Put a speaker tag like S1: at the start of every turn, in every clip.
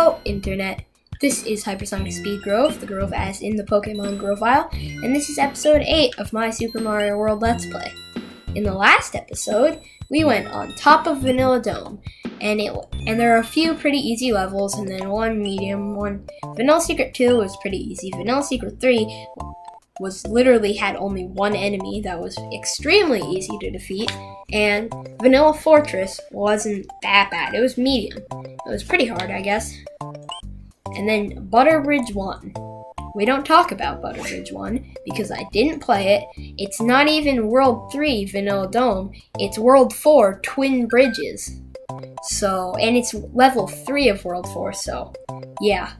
S1: Hello, Internet. This is HyperSonicSpeedGrov, the Grove as in the Pokemon Grovile, and this is episode 8 of my Super Mario World Let's Play. In the last episode, we went on top of Vanilla Dome, and there are a few pretty easy levels, and then one medium one. Vanilla Secret 2 was pretty easy. Vanilla Secret 3 literally had only one enemy that was extremely easy to defeat, and Vanilla Fortress wasn't that bad. It was medium. It was pretty hard, I guess. And then Butter Bridge 1. We don't talk about Butter Bridge 1 because I didn't play it. It's not even World 3 Vanilla Dome. It's World 4 Twin Bridges. And it's level 3 of World 4, so yeah,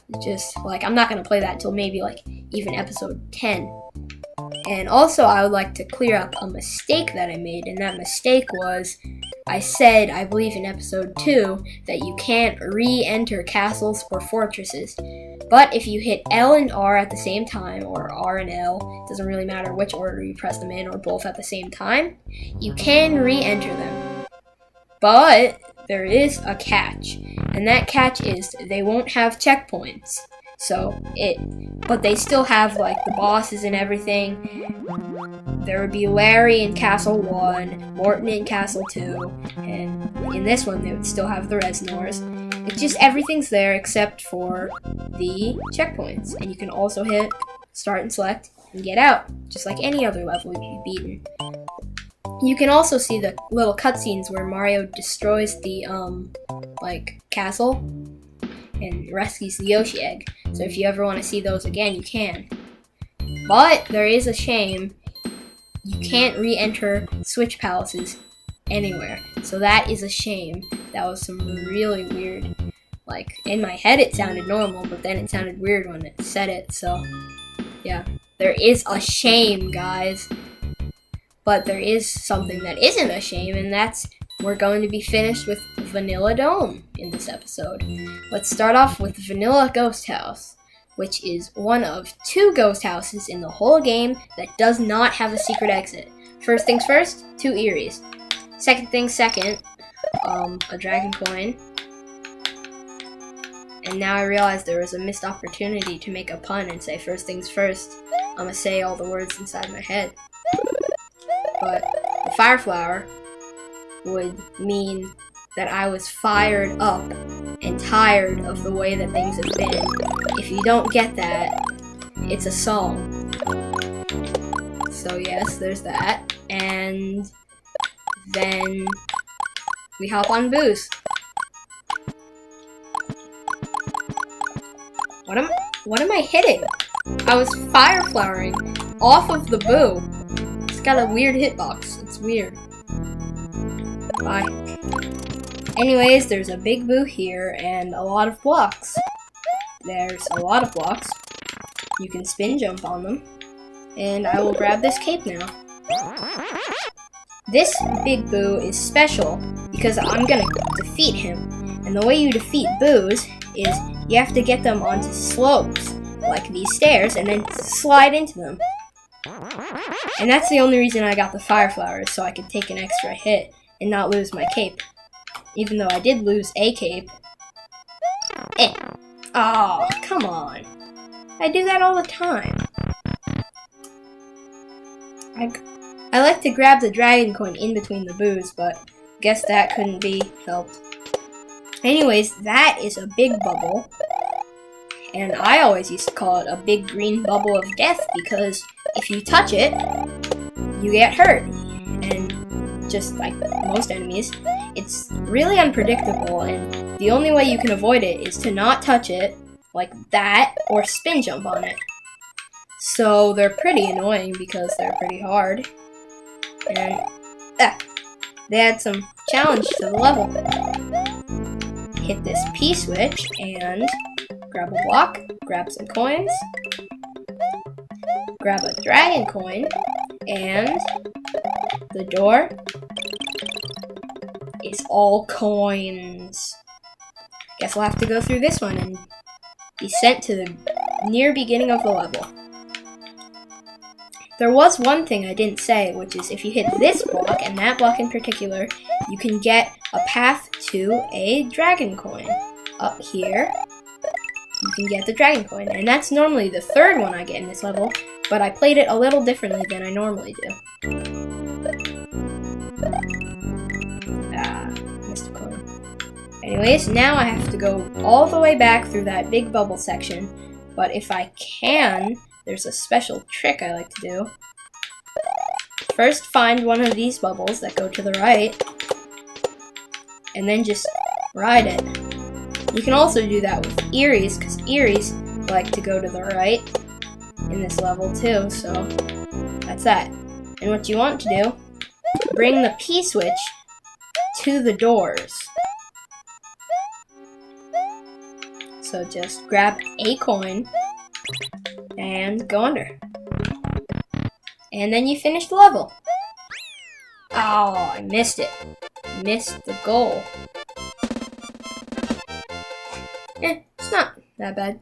S1: I'm not going to play that till maybe even episode 10. And also, I would like to clear up a mistake that I made, and that mistake was, I said, I believe in episode 2, that you can't re-enter castles or fortresses. But if you hit L and R at the same time, or R and L, it doesn't really matter which order you press them in, or both at the same time, you can re-enter them. But there is a catch, and that catch is they won't have checkpoints. But they still have the bosses and everything. There would be Larry in Castle 1, Morton in Castle 2, and in this one they would still have the Resnors. It's just everything's there except for the checkpoints. And you can also hit start and select and get out, just like any other level you've beaten. You can also see the little cutscenes where Mario destroys the castle and rescues the Yoshi egg. So if you ever want to see those again, you can. But there is a shame. You can't re-enter Switch Palaces anywhere. So that is a shame. That was some really weird. In my head it sounded normal, but then it sounded weird when it said it. So, yeah. There is a shame, guys. But there is something that isn't a shame, and that's we're going to be finished with Vanilla Dome in this episode. Let's start off with Vanilla Ghost House, which is one of 2 ghost houses in the whole game that does not have a secret exit. First things first, 2 Eries. Second things second, a dragon coin. And now I realize there was a missed opportunity to make a pun and say first things first. I'm gonna say all the words inside my head. But the fire flower would mean that I was fired up and tired of the way that things have been. If you don't get that, it's a song. So yes, there's that. And then we hop on Boo's. What am I hitting? I was fire flowering off of the Boo. It's got a weird hitbox. It's weird. Bye. Anyways, there's a big Boo here and a lot of blocks. There's a lot of blocks. You can spin jump on them. And I will grab this cape now. This big Boo is special because I'm gonna defeat him. And the way you defeat Boos is you have to get them onto slopes, like these stairs, and then slide into them. And that's the only reason I got the fire flowers, so I could take an extra hit and not lose my cape. Even though I did lose a cape. Oh, come on. I do that all the time. I like to grab the dragon coin in between the Boos, but guess that couldn't be helped. Anyways, that is a big bubble. And I always used to call it a big green bubble of death because if you touch it, you get hurt. And just like most enemies, it's really unpredictable, and the only way you can avoid it is to not touch it like that or spin jump on it. So they're pretty annoying because they're pretty hard. And they add some challenge to the level. Hit this P-switch and grab a block, grab some coins, grab a dragon coin, and the door is all coins. Guess I'll have to go through this one and be sent to the near beginning of the level. There was one thing I didn't say, which is if you hit this block, and that block in particular, you can get a path to a dragon coin. Up here, you can get the dragon coin. And that's normally the third one I get in this level, but I played it a little differently than I normally do. Missed a coin. Anyways, now I have to go all the way back through that big bubble section, but if I can, there's a special trick I like to do. First, find one of these bubbles that go to the right, and then just ride it. You can also do that with Eries, because Eries like to go to the right in this level too, so that's that. And what you want to do, bring the P-switch to the doors. So just grab a coin and go under. And then you finish the level. Oh, I missed it. Missed the goal. It's not that bad.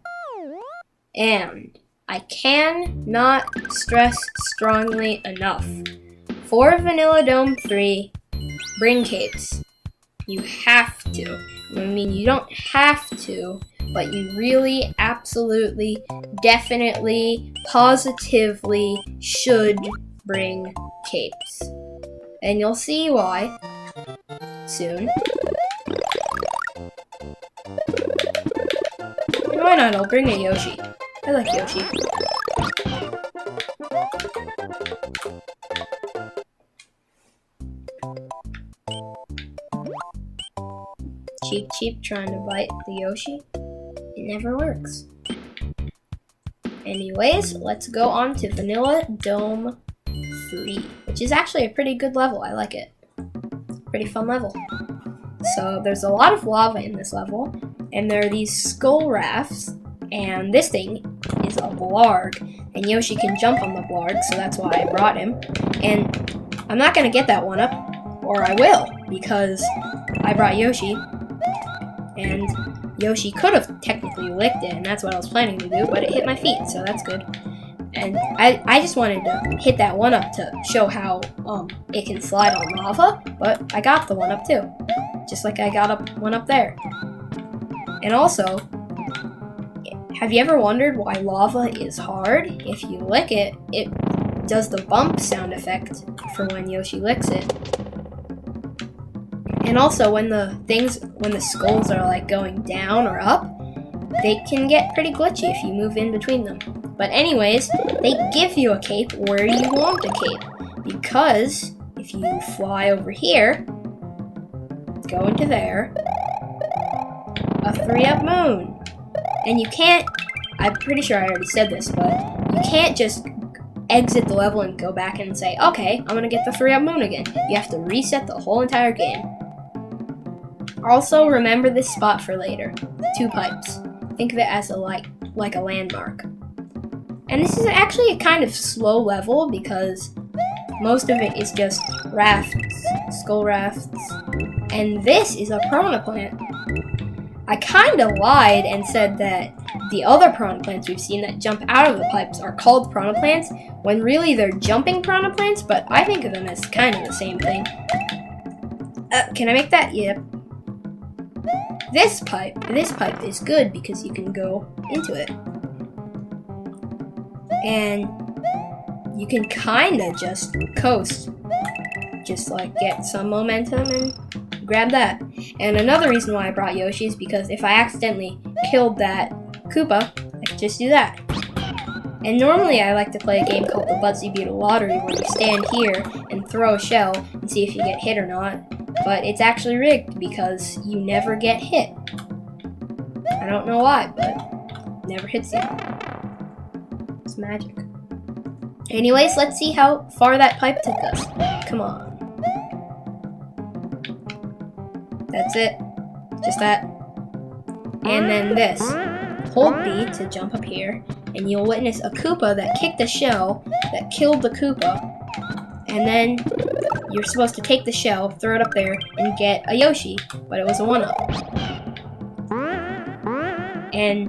S1: And I cannot stress strongly enough. For Vanilla Dome 3, bring capes. You have to. I mean, you don't have to, but you really, absolutely, definitely, positively should bring capes. And you'll see why soon. And why not? I'll bring a Yoshi. I like Yoshi. Cheap trying to bite the Yoshi. It never works. Anyways, let's go on to Vanilla Dome 3, which is actually a pretty good level. I like it. Pretty fun level. So there's a lot of lava in this level, and there are these skull rafts, and this thing is a blarg, and Yoshi can jump on the blarg, so that's why I brought him. And I'm not gonna get that one up, or I will, because I brought Yoshi, and Yoshi could have technically licked it, and that's what I was planning to do, but it hit my feet, so that's good. And I just wanted to hit that one up to show how it can slide on lava, but I got the one up too, just like I got one up there. And also, have you ever wondered why lava is hard? If you lick it, it does the bump sound effect for when Yoshi licks it. And also, when the skulls are like going down or up, they can get pretty glitchy if you move in between them. But anyways, they give you a cape where you want a cape, because if you fly over here, go into there, a 3-up moon. And you can't, I'm pretty sure I already said this, but you can't just exit the level and go back and say, okay, I'm gonna get the 3-up moon again. You have to reset the whole entire game. Also, remember this spot for later. 2 pipes. Think of it as like a landmark. And this is actually a kind of slow level because most of it is just rafts, skull rafts, and this is a piranha plant. I kind of lied and said that the other piranha plants we've seen that jump out of the pipes are called piranha plants, when really they're jumping piranha plants, but I think of them as kind of the same thing. Can I make that? Yep. This pipe is good because you can go into it. And you can kind of just coast. Just like get some momentum and grab that. And another reason why I brought Yoshi is because if I accidentally killed that Koopa, I could just do that. And normally I like to play a game called the Buzzy Beetle Lottery where you stand here and throw a shell and see if you get hit or not. But it's actually rigged because you never get hit. I don't know why, but it never hits you. It's magic. Anyways, let's see how far that pipe took us. Come on. That's it. Just that. And then this. Hold B to jump up here, and you'll witness a Koopa that kicked a shell that killed the Koopa. And then you're supposed to take the shell, throw it up there, and get a Yoshi, but it was a 1-up. And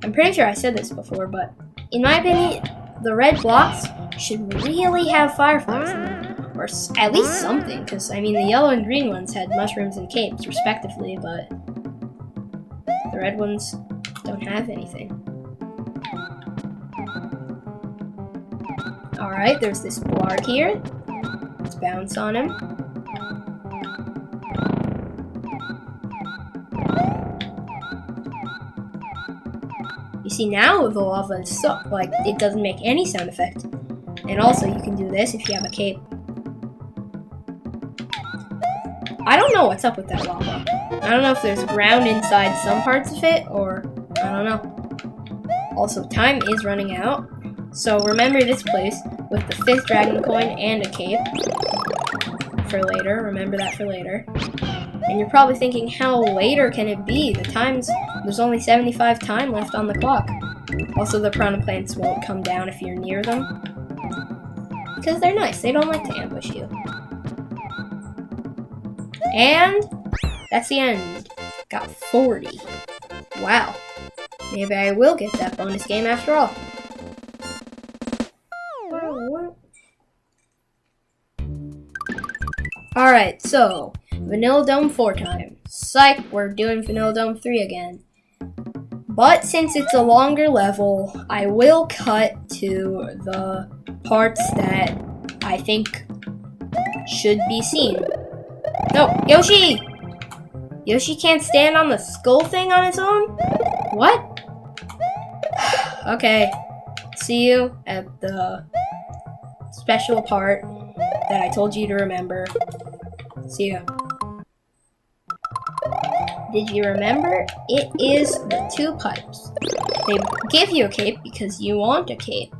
S1: I'm pretty sure I said this before, but in my opinion, the red blocks should really have fireflies in them, or at least something, because I mean the yellow and green ones had mushrooms and capes respectively, but the red ones don't have anything. Alright, there's this blarg here. Let's bounce on him. You see, now the lava is so, like, it doesn't make any sound effect. And also, you can do this if you have a cape. I don't know what's up with that lava. I don't know if there's ground inside some parts of it, or I don't know. Also, time is running out. So remember this place with the 5th dragon coin and a cape for later. Remember that for later. And you're probably thinking, how later can it be? There's only 75 time left on the clock. Also, the piranha plants won't come down if you're near them. Because they're nice, they don't like to ambush you. And that's the end. Got 40. Wow. Maybe I will get that bonus game after all. Alright, so Vanilla Dome 4 time. Psych, we're doing Vanilla Dome 3 again. But since it's a longer level, I will cut to the parts that I think should be seen. No, Yoshi! Yoshi can't stand on the skull thing on his own? What? Okay, see you at the special part that I told you to remember. See ya. Did you remember? It is the 2 pipes. They give you a cape because you want a cape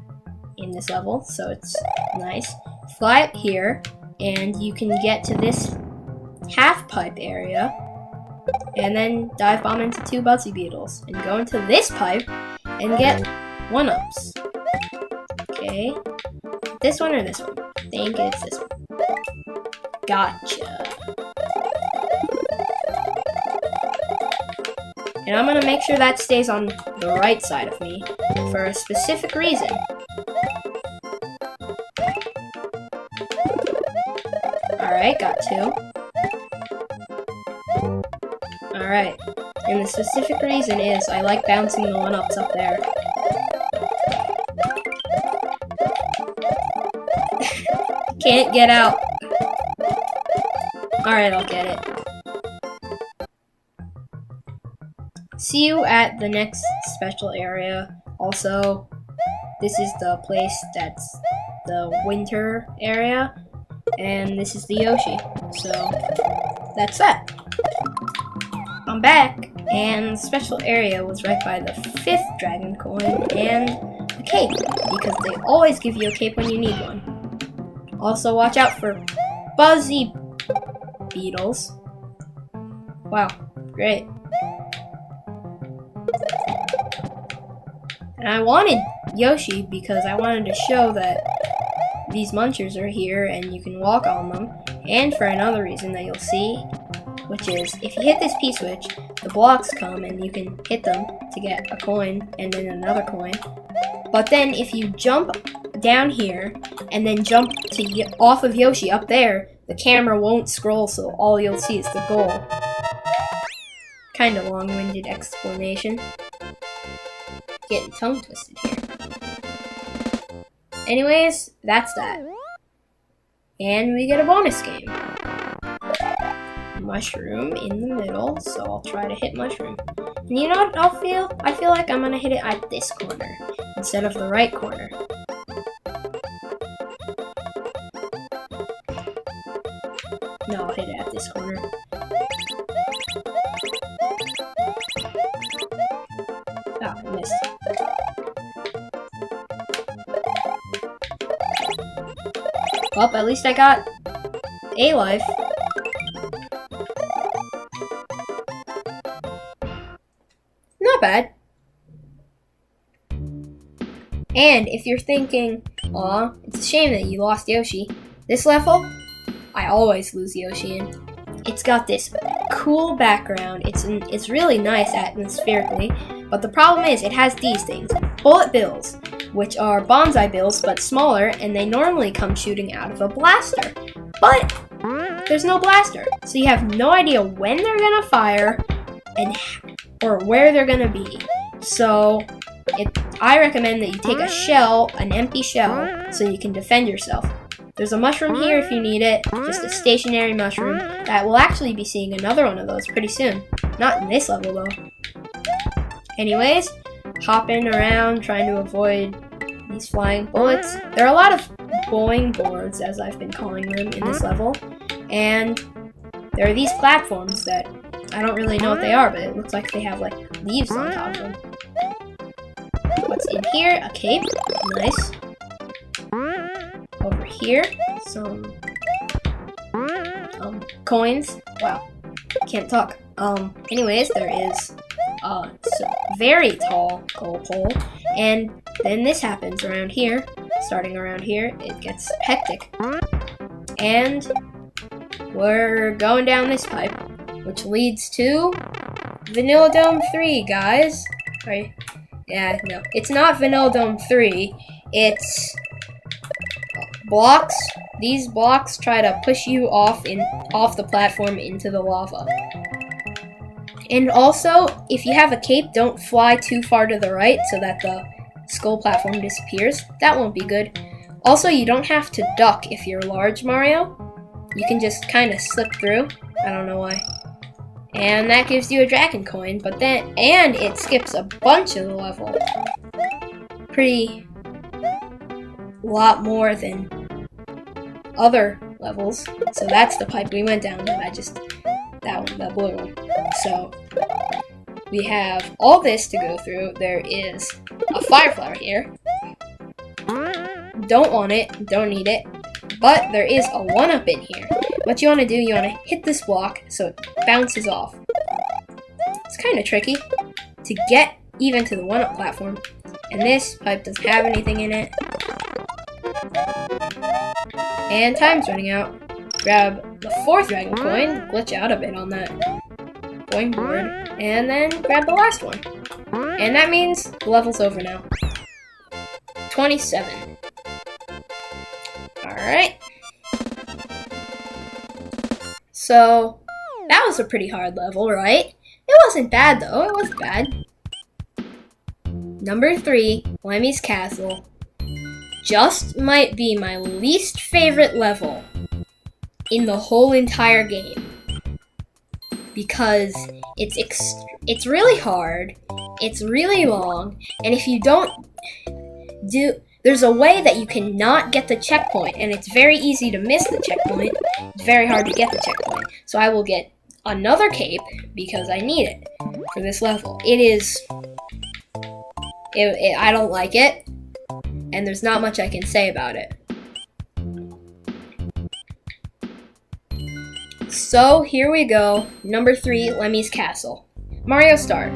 S1: in this level, so it's nice. Fly up here, and you can get to this half pipe area, and then dive bomb into 2 Buzzy Beetles, and go into this pipe, and get 1-ups. Okay. This one or this one? I think it's this one. Gotcha. And I'm gonna make sure that stays on the right side of me for a specific reason. Alright, got 2. Alright, and the specific reason is I like bouncing the 1-ups up there. Can't get out. Alright, I'll get it. See you at the next special area. Also, this is the place that's the winter area, and this is the Yoshi. So, that's that. I'm back, and the special area was right by the 5th dragon coin and a cape, because they always give you a cape when you need one. Also, watch out for Buzzy Beetles. Wow, great. And I wanted Yoshi because I wanted to show that these munchers are here and you can walk on them. And for another reason that you'll see, which is if you hit this P-switch, the blocks come and you can hit them to get a coin and then another coin. But then if you jump down here and then jump to off of Yoshi up there, the camera won't scroll, so all you'll see is the goal. Kind of long-winded explanation. Getting tongue twisted here. Anyways, that's that. And we get a bonus game. Mushroom in the middle, so I'll try to hit mushroom. And you know what I feel like I'm gonna hit it at this corner instead of the right corner. No, I'll hit it at this corner. Ah, I missed. Well, at least I got a life. Not bad. And if you're thinking, aw, it's a shame that you lost Yoshi, this level, I always lose Yoshi in. It's got this cool background, it's really nice atmospherically, but the problem is it has these things. Bullet bills, which are bonsai bills but smaller, and they normally come shooting out of a blaster. But there's no blaster, so you have no idea when they're gonna fire or where they're gonna be. So I recommend that you take a shell, an empty shell, so you can defend yourself. There's a mushroom here if you need it, just a stationary mushroom that we'll actually be seeing another one of those pretty soon. Not in this level though. Anyways, hopping around trying to avoid these flying bullets. There are a lot of boing boards, as I've been calling them, in this level, and there are these platforms that I don't really know what they are, but it looks like they have like leaves on top of them. What's in here? A cape. Nice. Over here, some coins. Wow, can't talk. Anyways, there is a very tall coal pole, and then this happens around here. Starting around here, it gets hectic, and we're going down this pipe, which leads to Vanilla Dome 3, guys. Right? Yeah, no, it's not Vanilla Dome 3. It's blocks. These blocks try to push you off the platform into the lava. And also, if you have a cape, don't fly too far to the right so that the skull platform disappears. That won't be good. Also, you don't have to duck if you're large Mario. You can just kind of slip through. I don't know why. And that gives you a dragon coin, and it skips a bunch of the level. Pretty lot more than other levels. So that's the pipe we went down, that one, the blue one. So we have all this to go through. There is a fire flower here. Don't want it, don't need it. But there is a 1-up in here. What you want to do, you want to hit this block so it bounces off. It's kind of tricky to get even to the 1-up platform. And this pipe doesn't have anything in it. And time's running out. Grab the 4th dragon coin, glitch out a bit on that boing board, and then grab the last one. And that means the level's over now. 27. Alright. So, that was a pretty hard level, right? It wasn't bad though, it wasn't bad. Number 3, Lemmy's Castle. Just might be my least favorite level in the whole entire game. Because it's really hard, it's really long, and if you don't there's a way that you cannot get the checkpoint, and it's very easy to miss the checkpoint. It's very hard to get the checkpoint. So I will get another cape because I need it for this level. I don't like it, and there's not much I can say about it. So here we go, number 3, Lemmy's Castle. Mario Start.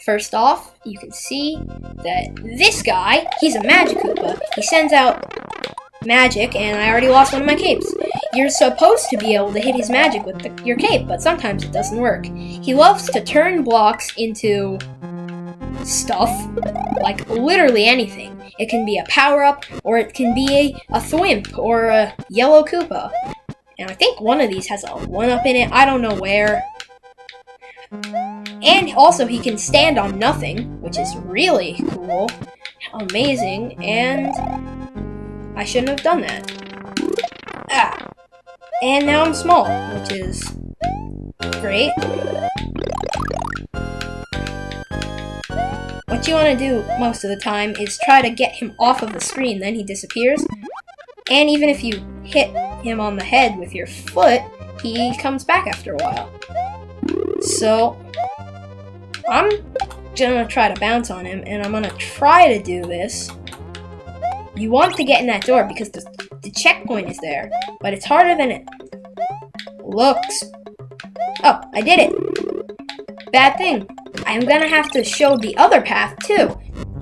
S1: First off, you can see that this guy, he's a Magic Koopa. He sends out magic, and I already lost one of my capes. You're supposed to be able to hit his magic with your cape, but sometimes it doesn't work. He loves to turn blocks into stuff, like literally anything. It can be a power-up, or it can be a thwimp, or a yellow Koopa. And I think one of these has a 1-up in it. I don't know where. And also he can stand on nothing, which is really cool. Amazing. And I shouldn't have done that. And now I'm small, which is great. What you want to do most of the time is try to get him off of the screen, then he disappears. And even if you hit him on the head with your foot, he comes back after a while. So, I'm gonna try to bounce on him, and I'm gonna try to do this. You want to get in that door because the checkpoint is there, but it's harder than it looks. Oh, I did it! Bad thing. I'm gonna have to show the other path too.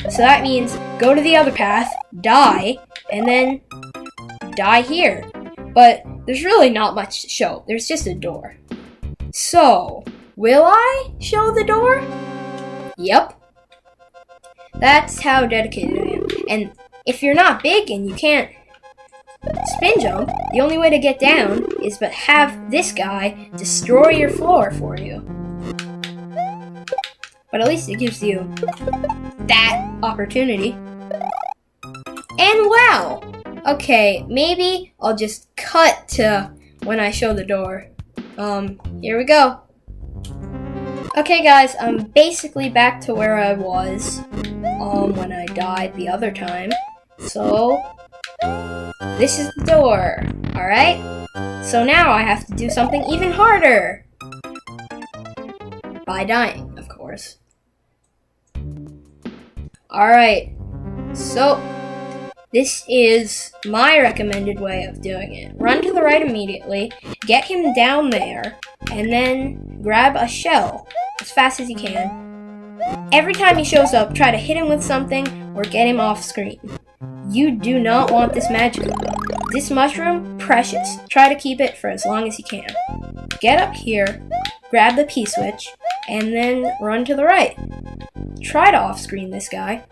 S1: So that means go to the other path, die, and then die here. But there's really not much to show. There's just a door. So, will I show the door? Yep. That's how dedicated I am. And if you're not big and you can't spin jump, the only way to get down is to have this guy destroy your floor for you. but at least it gives you that opportunity. And wow! Okay, maybe I'll just cut to when I show the door. Here we go. Okay guys, I'm basically back to where I was, when I died the other time. So, this is the door, alright? So now I have to do something even harder. By dying, of course. Alright, so this is my recommended way of doing it. Run to the right immediately, get him down there, and then grab a shell as fast as you can. Every time he shows up, try to hit him with something or get him off screen. You do not want this magic. This mushroom, precious. Try to keep it for as long as you can. Get up here, grab the P-switch, and then run to the right. Try to off-screen this guy.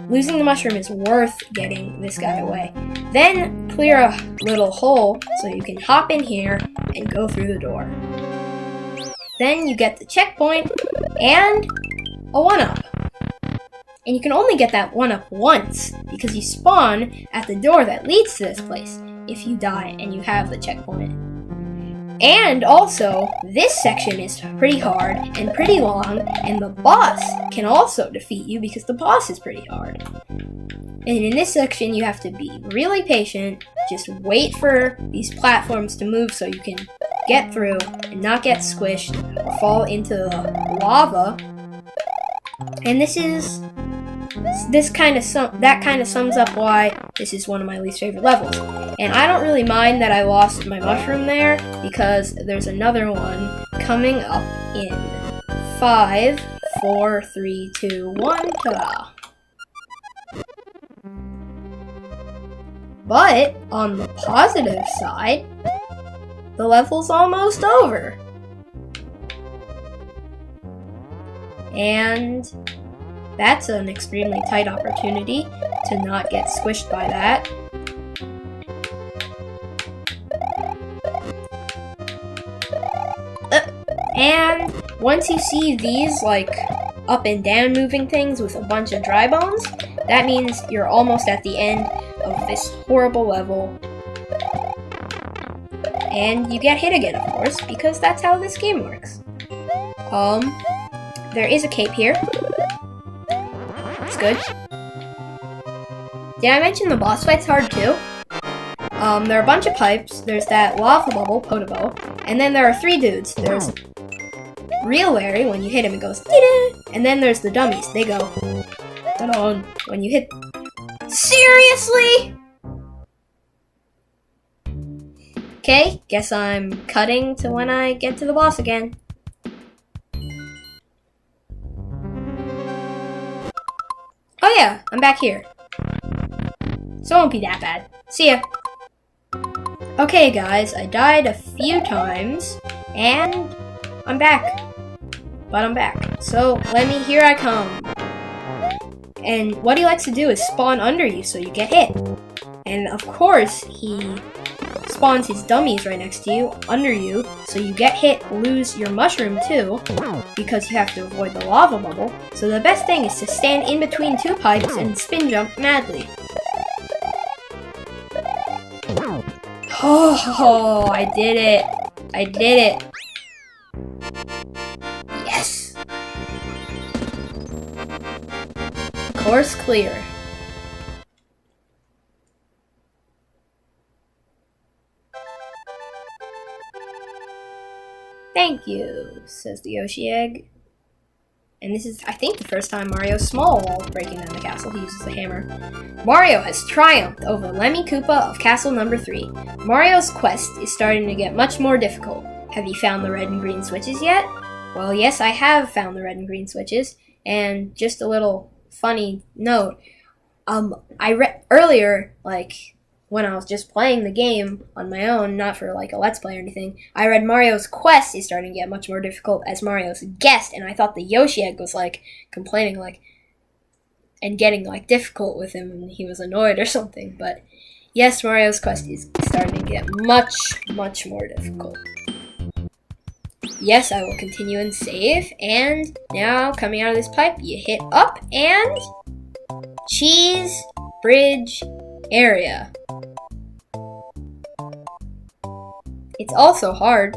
S1: Losing the mushroom is worth getting this guy away. Then clear a little hole so you can hop in here and go through the door. Then you get the checkpoint and a 1-up. And you can only get that 1-up once because you spawn at the door that leads to this place if you die and you have the checkpoint. And also, this section is pretty hard and pretty long, and the boss can also defeat you because the boss is pretty hard. And in this section, you have to be really patient, just wait for these platforms to move so you can get through and not get squished or fall into the lava. And that kind of sums up why this is one of my least favorite levels. And I don't really mind that I lost my mushroom there because there's another one coming up in 5, 4, 3, 2, 1, ta-da! But on the positive side, the level's almost over. And that's an extremely tight opportunity to not get squished by that. And once you see these up and down moving things with a bunch of dry bones, that means you're almost at the end of this horrible level. And you get hit again, of course, because that's how this game works. There is a cape here. It's good. Did I mention the boss fight's hard too? There are a bunch of pipes. There's that lava bubble, Potabo, and then there are 3 dudes. There's Real Larry, when you hit him it goes da-da! And then there's the dummies. They go da-da! When you hit. Seriously? Okay, guess I'm cutting to when I get to the boss again. Oh yeah, I'm back here. So it won't be that bad. See ya. Okay guys, I died a few times, and I'm back. But I'm back. So here I come. And what he likes to do is spawn under you so you get hit. And of course, he spawns his dummies right next to you, under you, so you get hit, lose your mushroom too, because you have to avoid the lava bubble. So the best thing is to stand in between 2 pipes and spin jump madly. Oh, I did it. I did it. Yes. Course clear. Thank you, says the Yoshi egg. And this is, I think, the first time Mario's small while breaking down the castle. He uses the hammer. Mario has triumphed over Lemmy Koopa of Castle Number 3. Mario's quest is starting to get much more difficult. Have you found the red and green switches yet? Well, yes, I have found the red and green switches. And just a little funny note. I read earlier, when I was just playing the game on my own, not for a Let's Play or anything, I read Mario's quest is starting to get much more difficult as Mario's guest, and I thought the Yoshi egg was complaining and getting difficult with him and he was annoyed or something. But yes, Mario's quest is starting to get much, much more difficult. Yes, I will continue and save. And now, coming out of this pipe, you hit up and cheese bridge area. It's also hard,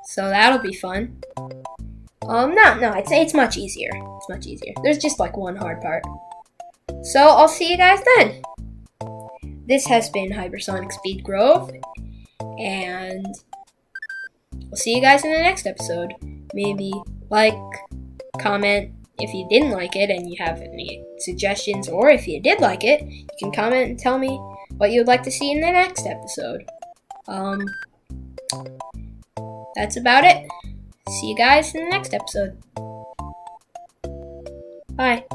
S1: so that'll be fun. No, it's much easier. It's much easier. There's just like one hard part. So I'll see you guys then. This has been HyperSonicSpeedGrov, and we'll see you guys in the next episode. Maybe like, comment if you didn't like it and you have any suggestions, or if you did like it, you can comment and tell me what you would like to see in the next episode. That's about it. See you guys in the next episode. Bye.